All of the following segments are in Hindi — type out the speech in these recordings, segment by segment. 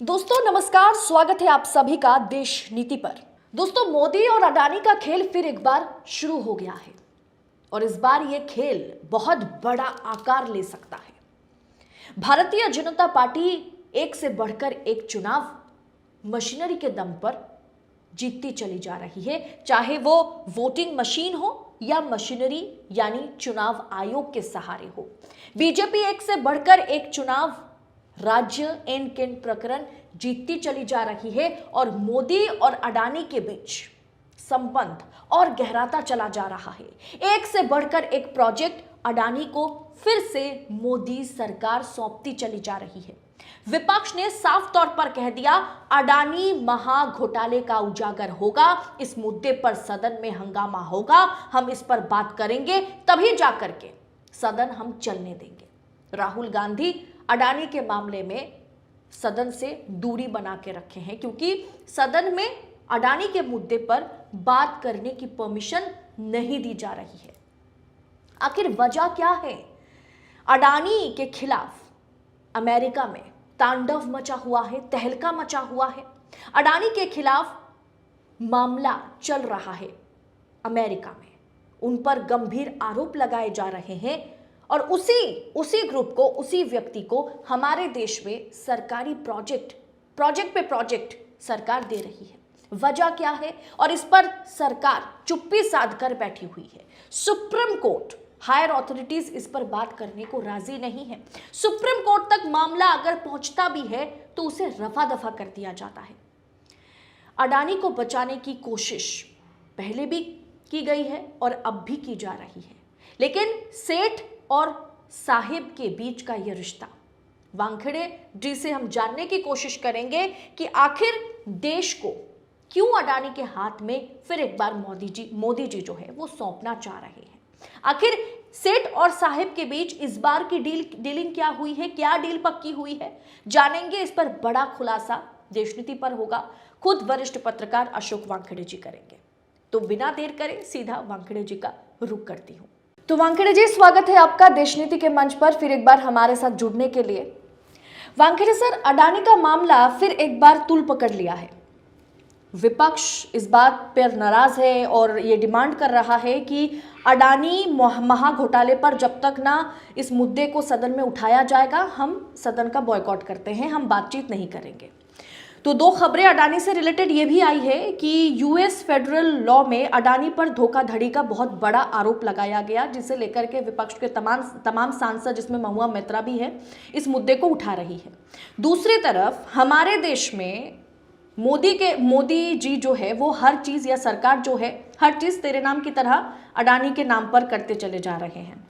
दोस्तों नमस्कार, स्वागत है आप सभी का देश नीति पर। दोस्तों, मोदी और अडानी का खेल फिर एक बार शुरू हो गया है और इस बार यह खेल बहुत बड़ा आकार ले सकता है। भारतीय जनता पार्टी एक से बढ़कर एक चुनाव मशीनरी के दम पर जीतती चली जा रही है, चाहे वो वोटिंग मशीन हो या मशीनरी यानी चुनाव आयोग के सहारे हो। बीजेपी एक से बढ़कर एक चुनाव राज्य एंड केंद्र प्रकरण जीतती चली जा रही है और मोदी और अडानी के बीच संबंध और गहराता चला जा रहा है। एक से बढ़कर एक प्रोजेक्ट अडानी को फिर से मोदी सरकार सौंपती चली जा रही है। विपक्ष ने साफ तौर पर कह दिया, अडानी महाघोटाले का उजागर होगा, इस मुद्दे पर सदन में हंगामा होगा, हम इस पर बात करेंगे, तभी जाकर के सदन हम चलने देंगे। राहुल गांधी अडानी के मामले में सदन से दूरी बना के रखे हैं क्योंकि सदन में अडानी के मुद्दे पर बात करने की परमिशन नहीं दी जा रही है। आखिर वजह क्या है? अडानी के खिलाफ अमेरिका में तांडव मचा हुआ है, तहलका मचा हुआ है। अडानी के खिलाफ मामला चल रहा है अमेरिका में, उन पर गंभीर आरोप लगाए जा रहे हैं और उसी ग्रुप को, उसी व्यक्ति को हमारे देश में सरकारी प्रोजेक्ट पे प्रोजेक्ट सरकार दे रही है। वजह क्या है? और इस पर सरकार चुप्पी साध कर बैठी हुई है। सुप्रीम कोर्ट, हायर अथॉरिटीज इस पर बात करने को राजी नहीं है। सुप्रीम कोर्ट तक मामला अगर पहुंचता भी है तो उसे रफा दफा कर दिया जाता है। अडानी को बचाने की कोशिश पहले भी की गई है और अब भी की जा रही है, लेकिन सेठ और साहिब के बीच का यह रिश्ता, वानखेड़े जी से हम जानने की कोशिश करेंगे कि आखिर देश को क्यों अडानी के हाथ में फिर एक बार मोदी जी जो है वो सौंपना चाह रहे हैं। आखिर सेठ और साहिब के बीच इस बार की डीलिंग क्या हुई है, क्या डील पक्की हुई है, जानेंगे। इस पर बड़ा खुलासा देश नीति पर होगा, खुद वरिष्ठ पत्रकार अशोक वानखेड़े जी करेंगे। तो बिना देर करे सीधा वानखेड़े जी का रुख करती हूँ। तो वानखेड़े जी, स्वागत है आपका देश नीति के मंच पर फिर एक बार हमारे साथ जुड़ने के लिए। वानखेड़े सर, अडानी का मामला फिर एक बार तूल पकड़ लिया है। विपक्ष इस बात पर नाराज है और ये डिमांड कर रहा है कि अडानी महाघोटाले पर जब तक ना इस मुद्दे को सदन में उठाया जाएगा, हम सदन का बॉयकॉट करते हैं, हम बातचीत नहीं करेंगे। तो दो खबरें अडानी से रिलेटेड ये भी आई है कि यूएस फेडरल लॉ में अडानी पर धोखाधड़ी का बहुत बड़ा आरोप लगाया गया, जिसे लेकर के विपक्ष के तमाम सांसद, जिसमें महुआ मैत्रा भी है, इस मुद्दे को उठा रही है। दूसरी तरफ हमारे देश में मोदी जी जो है वो हर चीज, या सरकार जो है हर चीज तेरे नाम की तरह अडानी के नाम पर करते चले जा रहे हैं।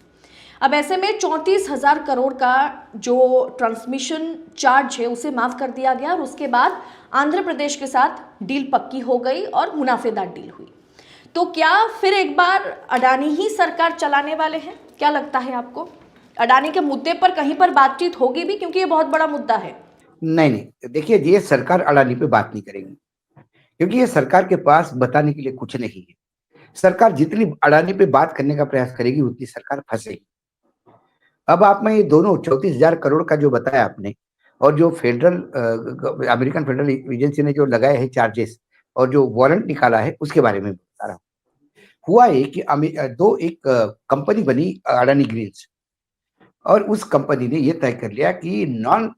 अब ऐसे में 34,000 करोड़ का जो ट्रांसमिशन चार्ज है उसे माफ कर दिया गया और उसके बाद आंध्र प्रदेश के साथ डील पक्की हो गई और मुनाफेदार डील हुई। तो क्या फिर एक बार अडानी ही सरकार चलाने वाले हैं? क्या लगता है आपको? अडानी के मुद्दे पर कहीं पर बातचीत होगी भी, क्योंकि ये बहुत बड़ा मुद्दा है। नहीं, देखिए, ये सरकार अडानी पे बात नहीं करेगी क्योंकि ये सरकार के पास बताने के लिए कुछ नहीं है। सरकार जितनी अडानी पे बात करने का प्रयास करेगी उतनी सरकार फंसेगी। अब आप में ये दोनों 34,000 करोड़ का जो बताया आपने, और जो अमेरिकन फेडरल एजेंसी ने जो लगाए हैं चार्जेस और जो वारंट निकाला है, उसके बारे में बता रहा हूँ। हुआ है कि एक कंपनी बनी अडानी ग्रीन्स, और उस कंपनी ने ये तय कर लिया कि नॉन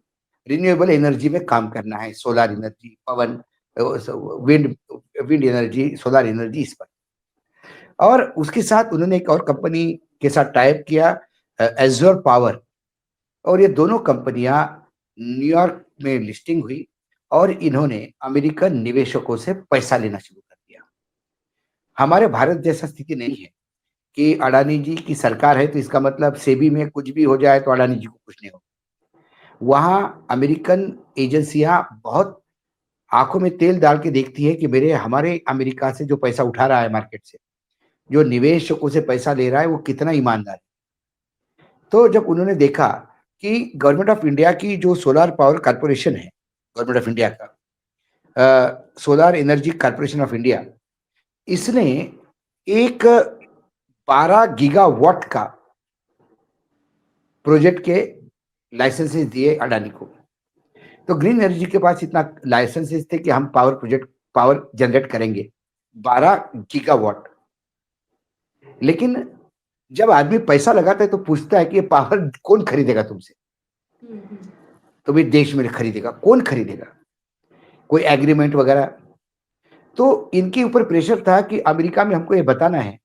रिन्यूएबल एनर्जी में काम करना है, सोलर एनर्जी, पवन, विंड एनर्जी, सोलर एनर्जी, इस पर। और उसके साथ उन्होंने एक और कंपनी के साथ टाइप किया, एज्योर पावर, और ये दोनों कंपनियां न्यूयॉर्क में लिस्टिंग हुई और इन्होंने अमेरिकन निवेशकों से पैसा लेना शुरू कर दिया। हमारे भारत जैसा स्थिति नहीं है कि अडानी जी की सरकार है तो इसका मतलब सेबी में कुछ भी हो जाए तो अडानी जी को कुछ नहीं हो। वहां अमेरिकन एजेंसियां बहुत आंखों में तेल डाल के देखती है कि हमारे अमेरिका से जो पैसा उठा रहा है मार्केट से, जो निवेशकों से पैसा ले रहा है, वो कितना ईमानदार है। तो जब उन्होंने देखा कि गवर्नमेंट ऑफ इंडिया की जो सोलर पावर कॉर्पोरेशन है, गवर्नमेंट ऑफ इंडिया का solar energy corporation of India, इसने एक 12 गीगावाट का प्रोजेक्ट के लाइसेंसेस दिए अडानी को। तो ग्रीन एनर्जी के पास इतना लाइसेंसेस थे कि हम पावर जनरेट करेंगे 12 गीगावाट। लेकिन जब आदमी पैसा लगाता है तो पूछता है कि ये पावर कौन खरीदेगा तुमसे, तुम्हें देश में खरीदेगा, कौन खरीदेगा, कोई एग्रीमेंट वगैरह। तो इनके ऊपर प्रेशर था कि अमेरिका में हमको ये बताना है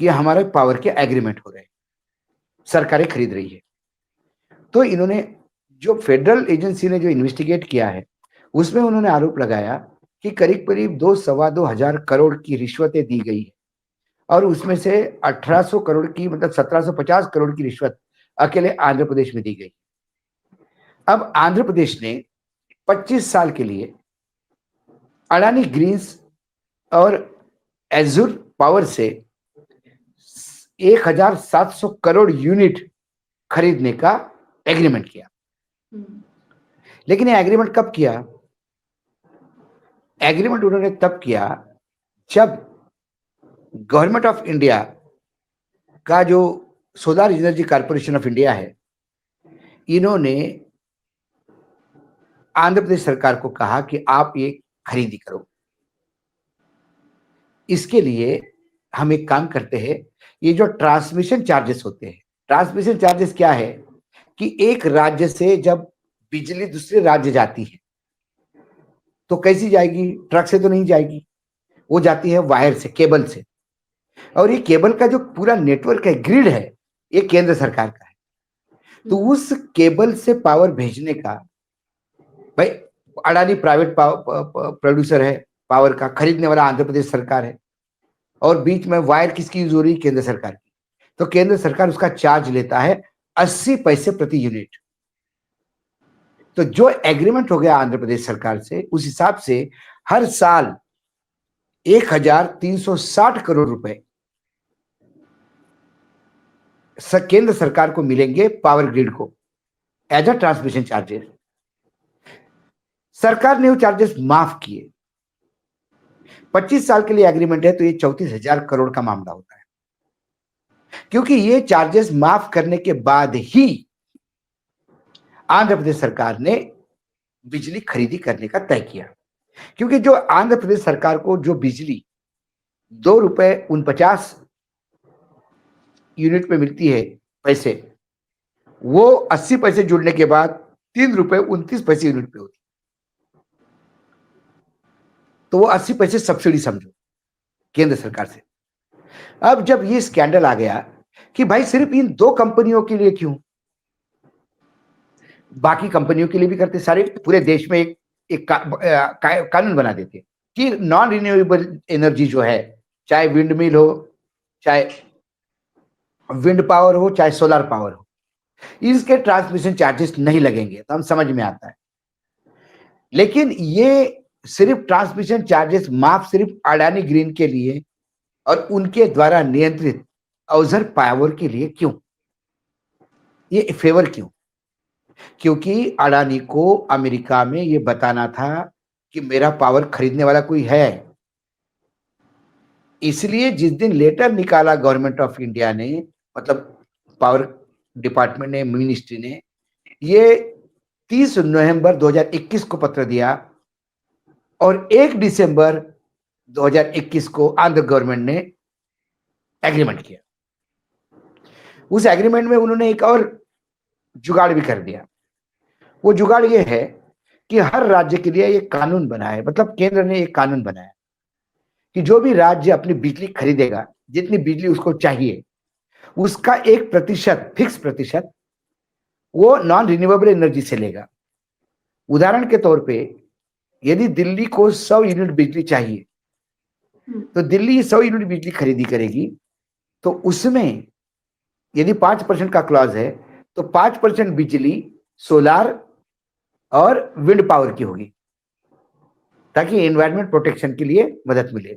कि हमारे पावर के एग्रीमेंट हो रहे हैं, सरकारें खरीद रही है। तो इन्होंने, जो फेडरल एजेंसी ने जो इन्वेस्टिगेट किया है, उसमें उन्होंने आरोप लगाया कि करीब करीब 2-2.25 करोड़ की रिश्वतें दी गई है, और उसमें से 1800 करोड़ की, मतलब 1750 करोड़ की रिश्वत अकेले आंध्र प्रदेश में दी गई। अब आंध्र प्रदेश ने 25 साल के लिए अडानी ग्रीन्स और एजुर पावर से 1700 करोड़ यूनिट खरीदने का एग्रीमेंट किया। लेकिन ये एग्रीमेंट कब किया? एग्रीमेंट उन्होंने तब किया जब गवर्नमेंट ऑफ इंडिया का जो solar energy corporation of India है, इन्होंने आंध्र प्रदेश सरकार को कहा कि आप ये खरीदी करो। इसके लिए हम एक काम करते हैं, ये जो ट्रांसमिशन चार्जेस होते हैं, ट्रांसमिशन चार्जेस क्या है कि एक राज्य से जब बिजली दूसरे राज्य जाती है तो कैसी जाएगी? ट्रक से तो नहीं जाएगी, वो जाती है वायर से, केबल से। और ये केबल का जो पूरा नेटवर्क है, ग्रिड है, ये केंद्र सरकार का है। तो उस केबल से पावर भेजने का, भाई अडानी प्राइवेट प्रोड्यूसर है, पावर का खरीदने वाला आंध्र प्रदेश सरकार है, और बीच में वायर किसकी यूज हो रही है? केंद्र सरकार की। तो केंद्र सरकार उसका चार्ज लेता है 80 पैसे प्रति यूनिट। तो जो एग्रीमेंट हो गया आंध्र प्रदेश सरकार से, उस हिसाब से हर साल 1360 करोड़ रुपए केंद्र सरकार को मिलेंगे, पावर ग्रिड को, एज अ ट्रांसमिशन चार्जेस। सरकार ने वो चार्जेस माफ किए। 25 साल के लिए एग्रीमेंट है, तो ये 34,000 करोड़ का मामला होता है, क्योंकि ये चार्जेस माफ करने के बाद ही आंध्र प्रदेश सरकार ने बिजली खरीदी करने का तय किया। क्योंकि जो आंध्र प्रदेश सरकार को जो बिजली 2.49 यूनिट पे मिलती है पैसे, वो 80 पैसे जुड़ने के बाद 3.29 यूनिट पे होती। तो वो 80 पैसे सब्सिडी समझो केंद्र सरकार से। अब जब ये स्कैंडल आ गया कि भाई सिर्फ इन 2 कंपनियों के लिए क्यों, बाकी कंपनियों के लिए भी करते, सारे पूरे देश में एक कानून बना देते कि नॉन रिन्यूएबल एनर्जी जो है, चाहे विंड मिल हो, चाहे विंड पावर हो, चाहे सोलर पावर हो, इसके ट्रांसमिशन चार्जेस नहीं लगेंगे। तो हम समझ में आता है। लेकिन ये सिर्फ ट्रांसमिशन चार्जेस माफ सिर्फ अडानी ग्रीन के लिए और उनके द्वारा नियंत्रित अवसर पावर के लिए क्यों? ये फेवर क्यों? क्योंकि अडानी को अमेरिका में ये बताना था कि मेरा पावर खरीदने वाला कोई है। इसलिए जिस दिन लेटर निकाला गवर्नमेंट ऑफ इंडिया ने, मतलब पावर डिपार्टमेंट ने, मिनिस्ट्री ने, ये 30 नवंबर 2021 को पत्र दिया और 1 दिसंबर 2021 को आंध्र गवर्नमेंट ने एग्रीमेंट किया। उस एग्रीमेंट में उन्होंने एक और जुगाड़ भी कर दिया। वो जुगाड़ ये है कि हर राज्य के लिए एक कानून बना है, मतलब केंद्र ने एक कानून बनाया कि जो भी राज्य अपनी बिजली खरीदेगा, जितनी बिजली उसको चाहिए, उसका 1% फिक्स प्रतिशत वो नॉन रिन्यूएबल एनर्जी से लेगा। उदाहरण के तौर पे यदि दिल्ली को 100 यूनिट बिजली चाहिए, तो दिल्ली 100 यूनिट बिजली खरीदी करेगी, तो उसमें यदि 5% का क्लॉज है, तो 5% बिजली सोलार और विंड पावर की होगी, ताकि एनवायरमेंट प्रोटेक्शन के लिए मदद मिले।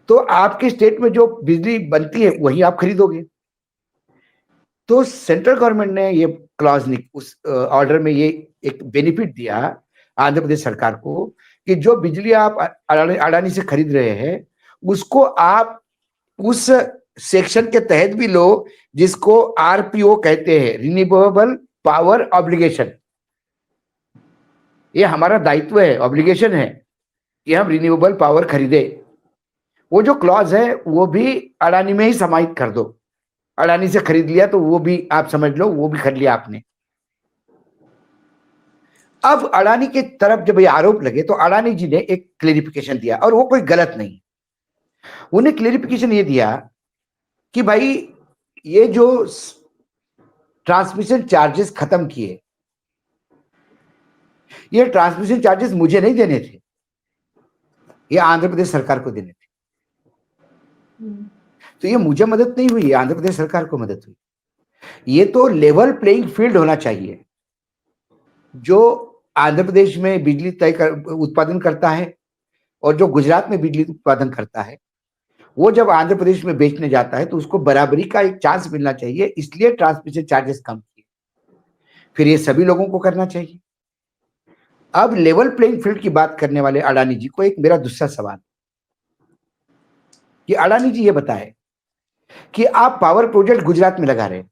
तो आपके स्टेट में जो बिजली बनती है वही आप खरीदोगे। तो सेंट्रल गवर्नमेंट ने ये क्लॉज उस ऑर्डर में ये एक बेनिफिट दिया आंध्र प्रदेश सरकार को कि जो बिजली आप अडानी से खरीद रहे हैं, उसको आप उस सेक्शन के तहत भी लो जिसको आरपीओ कहते हैं, रिन्यूएबल पावर ऑब्लिगेशन। ये हमारा दायित्व है, ऑब्लिगेशन है कि हम रिन्यूएबल पावर खरीदे। वो जो क्लॉज है वो भी अडानी में ही समाहित कर दो। अडानी से खरीद लिया तो वो भी आप समझ लो, वो भी खरीद लिया आपने। अब अडानी के तरफ जब ये आरोप लगे तो अडानी जी ने एक क्लेरिफिकेशन दिया, और वो कोई गलत नहीं। उन्हें क्लेरिफिकेशन ये दिया कि भाई ये जो ट्रांसमिशन चार्जेस खत्म किए, ये ट्रांसमिशन चार्जेस मुझे नहीं देने थे, ये आंध्र प्रदेश सरकार को देने थे। तो ये मुझे मदद नहीं हुई, आंध्र प्रदेश सरकार को मदद हुई। ये तो लेवल प्लेइंग फील्ड होना चाहिए। जो आंध्र प्रदेश में बिजली उत्पादन करता है और जो गुजरात में बिजली उत्पादन करता है, वो जब आंध्र प्रदेश में बेचने जाता है तो उसको बराबरी का एक चांस मिलना चाहिए, इसलिए ट्रांसमिशन चार्जेस कम किए। फिर ये सभी लोगों को करना चाहिए। अब लेवल प्लेइंग फील्ड की बात करने वाले अडानी जी को एक मेरा दूसरा सवाल कि अडानी जी ये बताए कि आप पावर प्रोजेक्ट गुजरात में लगा रहे हैं,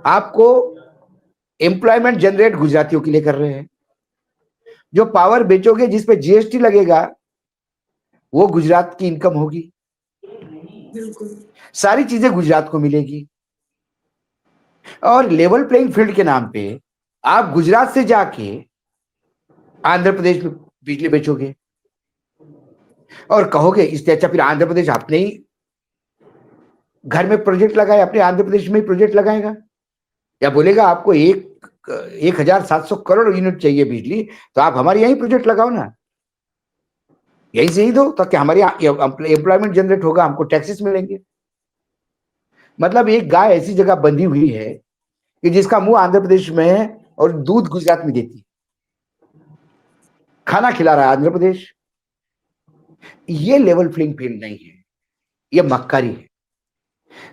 आपको एम्प्लॉयमेंट जनरेट गुजरातियों के लिए कर रहे हैं, जो पावर बेचोगे जिस पे जीएसटी लगेगा वो गुजरात की इनकम होगी, बिल्कुल। सारी चीजें गुजरात को मिलेगी। और लेवल प्लेइंग फील्ड के नाम पे आप गुजरात से जाके आंध्र प्रदेश में बिजली बेचोगे और कहोगे इससे अच्छा फिर आंध्र प्रदेश अपने ही घर में प्रोजेक्ट लगाए, अपने आंध्र प्रदेश में ही प्रोजेक्ट लगाएगा। या बोलेगा आपको 1,700 करोड़ यूनिट चाहिए बिजली, तो आप हमारे यही प्रोजेक्ट लगाओ ना, यहीं से ही दो, ताकि हमारे एम्प्लॉयमेंट जनरेट होगा, हमको टैक्सेस मिलेंगे। मतलब एक गाय ऐसी जगह बंधी हुई है कि जिसका मुंह आंध्र प्रदेश में है और दूध गुजरात में देती है, खाना खिला रहा है आंध्र प्रदेश। ये लेवल प्लेइंग फील्ड नहीं है, ये मक्कारी है।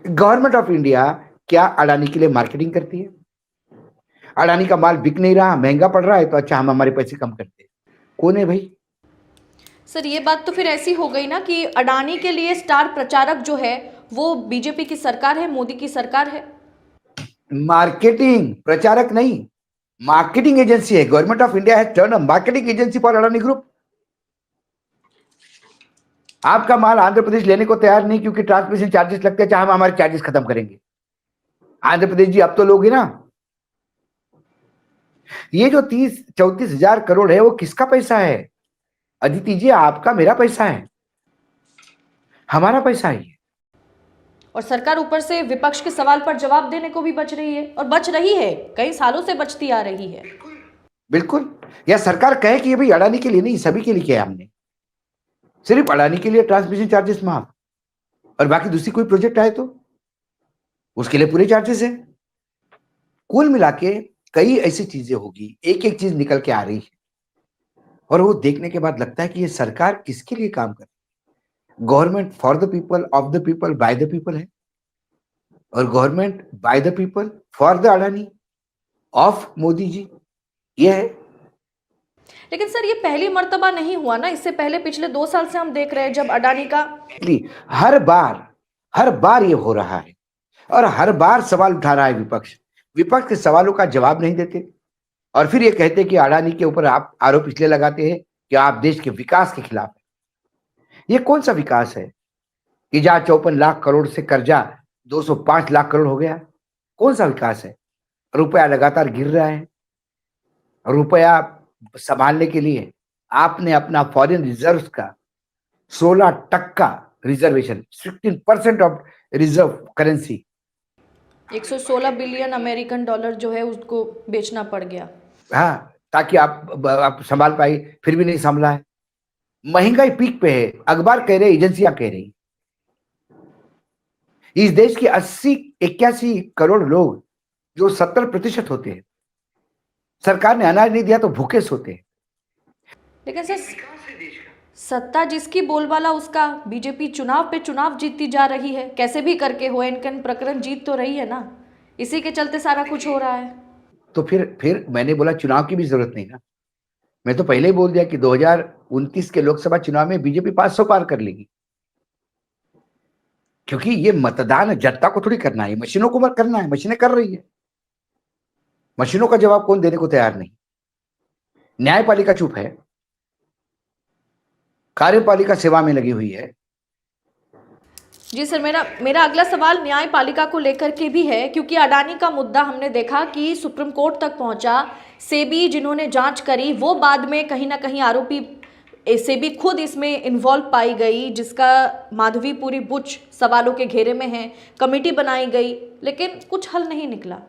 गवर्नमेंट ऑफ इंडिया क्या अडानी के लिए मार्केटिंग करती है? अडानी का माल बिक नहीं रहा, महंगा पड़ रहा है, तो अच्छा हम हमारे पैसे कम करते हैं। कौन है भाई? सर ये बात तो फिर ऐसी हो गई ना कि अडानी के लिए स्टार प्रचारक जो है वो बीजेपी की सरकार है, मोदी की सरकार है। मार्केटिंग प्रचारक नहीं, मार्केटिंग एजेंसी है। Government of India has turn a marketing agency for Adani group. आपका माल आंध्र प्रदेश लेने को तैयार नहीं क्योंकि ट्रांसमिशन चार्जेस लगते हैं, चाहे हम हमारे चार्जेस खत्म करेंगे। आंध्र प्रदेश जी अब तो लोगे ना। ये जो 34 हजार करोड़ है वो किसका पैसा है? अदिति जी, आपका मेरा पैसा है, हमारा पैसा है। और सरकार ऊपर से विपक्ष के सवाल पर जवाब देने को भी बच रही है, और बच रही है, कई सालों से बचती आ रही है। बिल्कुल। या सरकार कहे कि ये भाई अडानी के लिए नहीं, सभी के लिए किया है हमने, सिर्फ अडानी के लिए ट्रांसमिशन चार्जेस माफ, और बाकी दूसरी कोई प्रोजेक्ट आए तो उसके लिए पूरे चार्जेस है। कुल मिला के कई ऐसी चीजें होगी, एक एक चीज निकल के आ रही है, और वो देखने के बाद लगता है कि ये सरकार किसके लिए काम कर रही है। Government for the people, of the people, by the people है, और government by the people, for the Adani, of Modi ji, ये है। लेकिन सर ये पहली मर्तबा नहीं हुआ ना, इससे पहले पिछले 2 साल से हम देख रहे हैं जब अडानी का हर बार ये हो रहा है, और हर बार सवाल उठा रहा है विपक्ष। विपक्ष के सवालों का जवाब नहीं देते, और फिर ये कहते कि अडानी के ऊपर आप आरोप इसलिए लगाते हैं कि आप देश के विकास के खिलाफ हैं। ये कौन सा विकास है कि जहां 54 लाख करोड़ से कर्जा 205 लाख करोड़ हो गया? कौन सा विकास है? रुपया लगातार गिर रहा है। रुपया संभालने के लिए आपने अपना फॉरेन रिजर्व का 16% reservation, 16% of reserve currency, 116 billion American dollar जो है उसको बेचना पड़ गया। हाँ, ताकि आप संभाल पाए, फिर भी नहीं संभला है। महंगाई पीक पे है, अखबार कह रहे, एजेंसियां कह रही। इस देश के 81 करोड़ लोग, जो 70% होते हैं, सरकार ने अनाज नहीं दिया तो भूखे सोते हैं। लेकिन सर सत्ता जिसकी बोलबाला उसका, बीजेपी चुनाव पे चुनाव जीतती जा रही है, कैसे भी करके हो, इनकन प्रकरण जीत तो रही है ना, इसी के चलते सारा कुछ हो रहा है। तो फिर मैंने बोला चुनाव की भी जरूरत नहीं ना। मैं तो पहले ही बोल दिया कि 2029 के लोकसभा चुनाव में बीजेपी 500 पार कर लेगी, क्योंकि ये मतदान जनता को थोड़ी करना है, मशीनों को करना है। मशीनें कर रही है, मशीनों का जवाब कौन देने को तैयार नहीं। न्यायपालिका चुप है, कार्यपालिका सेवा में लगी हुई है। जी सर, मेरा मेरा अगला सवाल न्यायपालिका को लेकर के भी है, क्योंकि अडानी का मुद्दा हमने देखा कि सुप्रीम कोर्ट तक पहुंचा। सेबी जिन्होंने जांच करी वो बाद में कहीं ना कहीं आरोपी सेबी खुद इसमें इन्वॉल्व पाई गई, जिसका माधवीपुरी बुच सवालों के घेरे में है। कमेटी बनाई गई लेकिन कुछ हल नहीं निकला।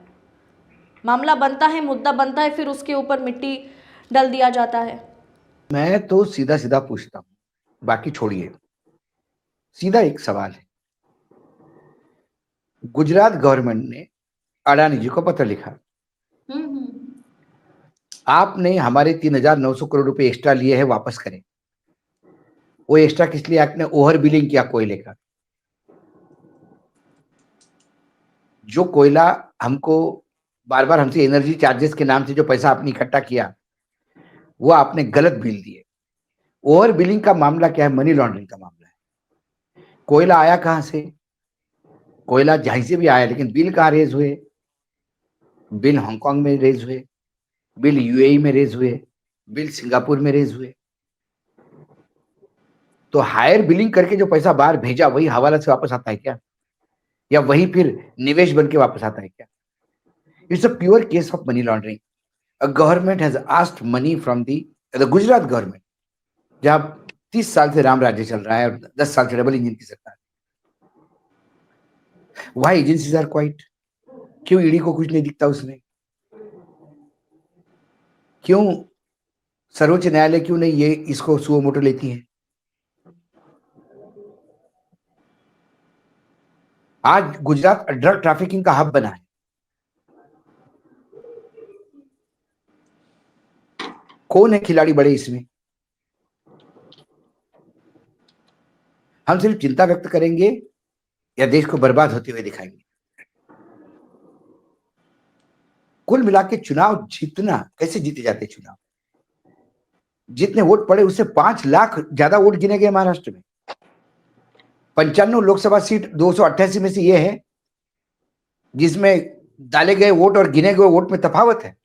मामला बनता है, मुद्दा बनता है, फिर उसके ऊपर मिट्टी डल दिया जाता है। मैं तो सीधा सीधा पूछता हूं, बाकी छोड़िए, सीधा एक सवाल है। गुजरात गवर्नमेंट ने अडानी जी को पत्र लिखा, आपने हमारे 3,900 करोड़ रुपए एक्स्ट्रा लिए हैं, वापस करें। वो एक्स्ट्रा किस लिए? आपने ओवर बिलिंग किया कोयले का। जो कोयला हमको बार बार हमसे एनर्जी चार्जेस के नाम से जो पैसा आपने इकट्ठा किया, वो आपने गलत बिल दिए। ओवर बिलिंग का मामला क्या है? मनी लॉन्ड्रिंग का मामला है। कोयला आया कहां से? कोयला जहां से भी आया, लेकिन बिल कहां रेज हुए? बिल हांगकांग में रेज हुए, बिल यूएई में रेज हुए, बिल सिंगापुर में रेज हुए। तो हायर बिलिंग करके जो पैसा बाहर भेजा, वही हवाला से वापस आता है क्या? या वही फिर निवेश बन के वापस आता है क्या? It's a pure case of money laundering. A government has asked money from the Gujarat government, जहां 30 साल से राम राज्य चल रहा है और 10 साल से डबल इंजन की सरकार। Why agencies are quiet? क्यों ईडी को कुछ नहीं दिखता उसमें? क्यों सर्वोच्च न्यायालय क्यों नहीं ये इसको सुओ मोटो लेती है? आज गुजरात ड्रग ट्रैफिकिंग का हब बना है। कौन है खिलाड़ी बड़े इसमें? हम सिर्फ चिंता व्यक्त करेंगे या देश को बर्बाद होते हुए दिखाएंगे? कुल मिला के चुनाव जीतना, कैसे जीते जाते चुनाव? जितने वोट पड़े उससे 5 लाख ज्यादा वोट गिने गए महाराष्ट्र में। 95 लोकसभा सीट 288 में से ये है जिसमें डाले गए वोट और गिने गए वोट में तफावत है।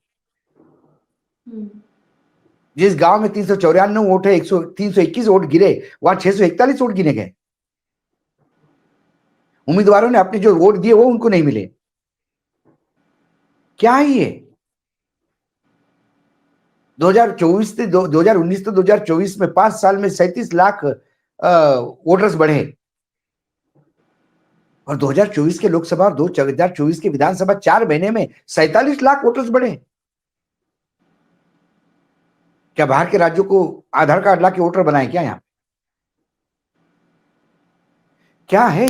जिस गांव में 394 वोट है, 321 वोट गिरे, वहां 641 वोट गिने गए। उम्मीदवारों ने अपने जो वोट दिए वो उनको नहीं मिले। क्या है ये? 2024 से 2019 से 2024 में 5 साल में 37 लाख वोटर्स बढ़े, और 2024 के लोकसभा और 2024 के विधानसभा 4 महीने में 47 लाख वोटर्स बढ़े। क्या बाहर के राज्यों को आधार कार्ड ला के वोटर बनाए क्या? यहां क्या है?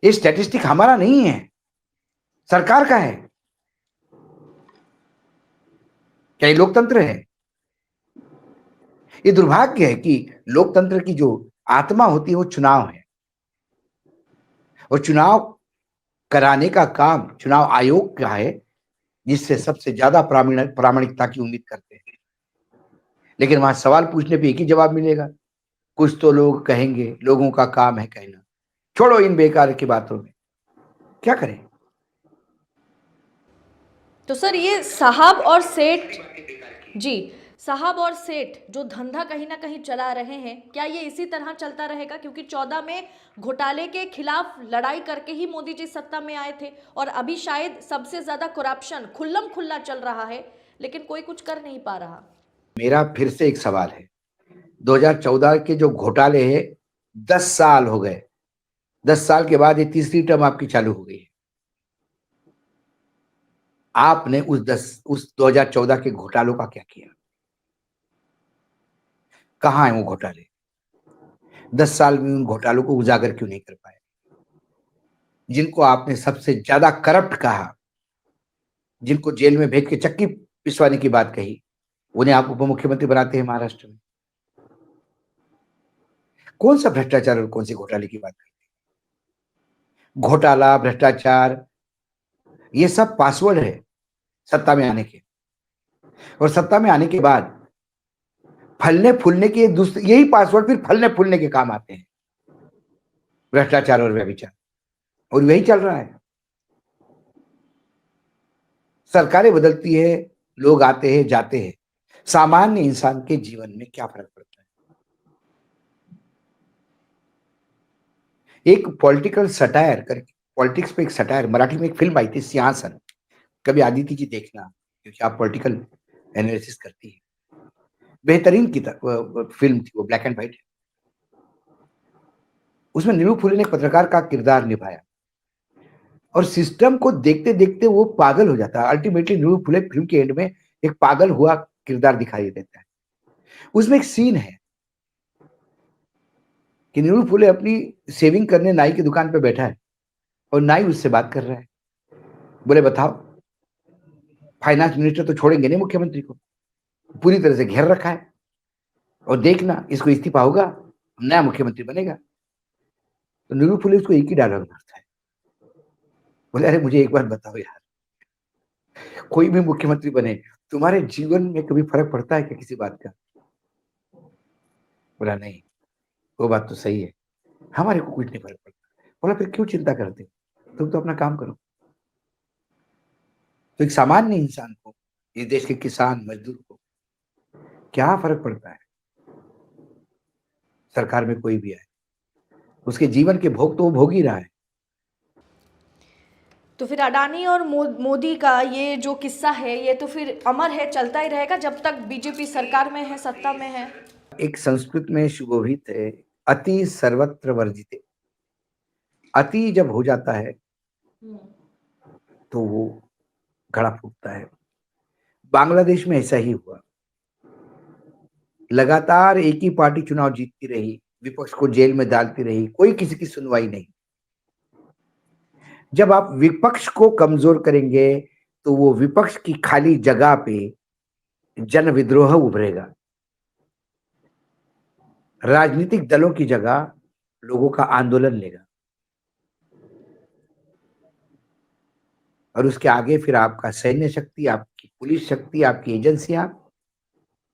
ये स्टैटिस्टिक हमारा नहीं है, सरकार का है। क्या ये लोकतंत्र है? ये दुर्भाग्य है कि लोकतंत्र की जो आत्मा होती है वो चुनाव है, और चुनाव कराने का काम चुनाव आयोग का है, जिससे सबसे ज्यादा प्रामाणिकता की उम्मीद करते हैं। लेकिन वहां सवाल पूछने पे एक ही जवाब मिलेगा, कुछ तो लोग कहेंगे, लोगों का काम है कहना। छोड़ो इन बेकार की बातों में, क्या करें? तो सर, ये साहब और सेठ, जी, साहब और सेठ जो धंधा कहीं ना कहीं चला रहे हैं, क्या ये इसी तरह चलता रहेगा? क्योंकि 14 में घोटाले के खिलाफ लड़ाई करके ही मोदी जी सत्ता में आए थे, और अभी शायद सबसे ज्यादा करप्शन खुल्लम खुल्ला चल रहा है, लेकिन कोई कुछ कर नहीं पा रहा। मेरा फिर से एक सवाल है, 2014 के जो घोटाले हैं 10 साल हो गए, 10 साल के बाद ये तीसरी टर्म आपकी चालू हो गई है। आपने उस 2014 के घोटालों का क्या किया? कहां है वो घोटाले? 10 साल में उन घोटालों को उजागर क्यों नहीं कर पाए? जिनको आपने सबसे ज्यादा करप्ट कहा, जिनको जेल में भेज के चक्की पिसवाने की बात कही, उन्हें आप उप मुख्यमंत्री बनाते हैं महाराष्ट्र में। कौन सा भ्रष्टाचार और कौन सी घोटाले की बात करते हैं? घोटाला, भ्रष्टाचार, ये सब पासवर्ड है सत्ता में आने के, और सत्ता में आने के बाद फलने फूलने के दूसरे यही पासवर्ड फिर फलने फूलने के काम आते हैं, भ्रष्टाचार और व्यभिचार, और वही चल रहा है। सरकारें बदलती है, लोग आते हैं जाते हैं, सामान्य इंसान के जीवन में क्या फर्क पड़ता है। एक पॉलिटिकल सटायर करके, पॉलिटिक्स पे एक सटायर, मराठी में एक फिल्म आई थी सिंहासन, कभी आदित्य जी देखना, क्योंकि आप पॉलिटिकल एनालिसिस करती है। बेहतरीन फिल्म थी वो, ब्लैक एंड व्हाइट। उसमें नीलू फुले ने एक पत्रकार का किरदार निभाया और सिस्टम को देखते देखते वो पागल हो जाता है। अल्टीमेटली नीलू फुले फिल्म के एंड में एक पागल हुआ किरदार दिखाई देता है। उसमें एक सीन है कि नीलू फुले अपनी सेविंग करने नाई की दुकान पे बैठा है और नाई उससे बात कर रहा है। बोले बताओ, फाइनेंस मिनिस्टर तो छोड़ेंगे नहीं मुख्यमंत्री को, पूरी तरह से घेर रखा है, और देखना इसको इस्तीफा होगा, नया मुख्यमंत्री बनेगा। तो नीलू फुले उसको एक ही डायलॉग मारता है, बोले अरे मुझे एक बात बताओ यार, कोई भी मुख्यमंत्री बने, तुम्हारे जीवन में कभी फर्क पड़ता है क्या किसी बात का? बोला नहीं, वो बात तो सही है, हमारे को कुछ नहीं फर्क पड़ता। बोला फिर क्यों चिंता करते हो, तुम तो अपना काम करो। तो एक सामान्य इंसान को, इस देश के किसान मजदूर को क्या फर्क पड़ता है सरकार में कोई भी आए, उसके जीवन के भोग तो वो भोग ही रहा है। तो फिर अडानी और मोदी का ये जो किस्सा है ये तो फिर अमर है, चलता ही रहेगा जब तक बीजेपी सरकार में है, सत्ता में है। एक संस्कृत में सुशोभित है, अति सर्वत्र वर्जिते। अति जब हो जाता है तो वो घड़ा फूटता है। बांग्लादेश में ऐसा ही हुआ, लगातार एक ही पार्टी चुनाव जीतती रही, विपक्ष को जेल में डालती रही, कोई किसी की सुनवाई नहीं। जब आप विपक्ष को कमजोर करेंगे तो वो विपक्ष की खाली जगह पे जन विद्रोह उभरेगा। राजनीतिक दलों की जगह लोगों का आंदोलन लेगा, और उसके आगे फिर आपका सैन्य शक्ति, आपकी पुलिस शक्ति, आपकी एजेंसियां,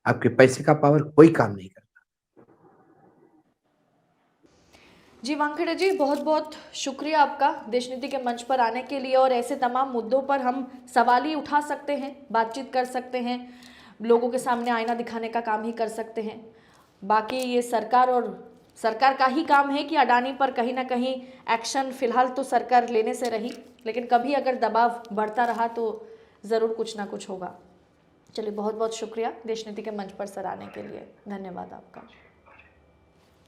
आपके पैसे का पावर कोई काम नहीं करता। जी वानखेड़े जी, बहुत बहुत शुक्रिया आपका देशनीति के मंच पर आने के लिए, और ऐसे तमाम मुद्दों पर हम सवाल ही उठा सकते हैं, बातचीत कर सकते हैं, लोगों के सामने आईना दिखाने का काम ही कर सकते हैं। बाकी ये सरकार का ही काम है कि अडानी पर कहीं ना कहीं एक्शन फिलहाल तो सरकार लेने से रही, लेकिन कभी अगर दबाव बढ़ता रहा तो ज़रूर कुछ ना कुछ होगा। चलिए, बहुत बहुत शुक्रिया देशनीति के मंच पर सर आने के लिए, धन्यवाद आपका।